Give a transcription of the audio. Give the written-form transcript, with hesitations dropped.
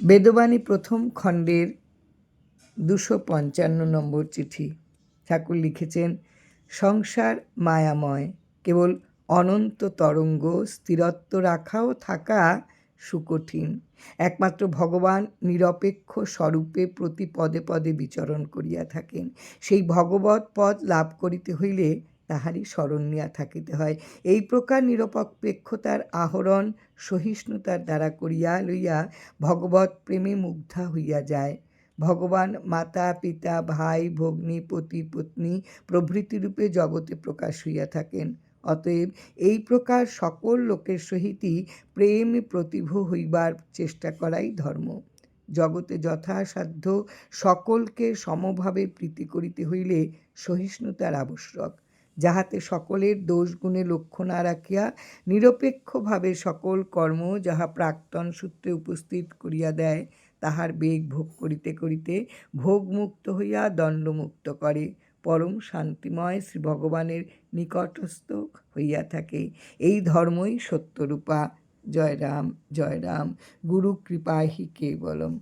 বেদবাণী প্রথম খণ্ডের 255 নম্বর চিঠি। ঠাকুর লিখেছেন, সংসার মায়াময়, কেবল অনন্ত তরঙ্গ, স্থিরত্ব রাখা ও থাকা সুকঠিন। একমাত্র ভগবান নিরপেক্ষ স্বরূপে প্রতি পদে পদে বিচরণ করিয়া থাকেন। সেই ভগবৎ পদ লাভ করিতে হইলে তাহারই স্মরণ নিয়া থাকিতে হয়। এই প্রকার নিরপেক্ষতার আহরণ সহিষ্ণুতার দ্বারা করিয়া লইয়া ভগবৎ প্রেমে মুগ্ধা হইয়া যায়। ভগবান মাতা পিতা ভাই ভগ্নী পতি পত্নী প্রভৃতি রূপে জগতে প্রকাশ হইয়া থাকেন। অতএব এই প্রকার সকল লোকের সহিতই প্রেমে প্রতিভ হইবার চেষ্টা করাই ধর্ম। জগতে যথাসাধ্য সকলকে সমভাবে প্রীতি করিতে হইলে সহিষ্ণুতার আবশ্যক, যাহাতে সকলের দোষ গুণে লক্ষ্য না রাখিয়া নিরপেক্ষভাবে সকল কর্ম যাহা প্রাক্তন সূত্রে উপস্থিত করিয়া দেয় তাহার বেগ ভোগ করিতে করিতে ভোগমুক্ত হইয়া দণ্ডমুক্ত করে পরম শান্তিময় শ্রী ভগবানের নিকটস্থ হইয়া থাকে। এই ধর্মই সত্যরূপা। জয় রাম, জয় রাম। গুরু কৃপাহি কেবলম।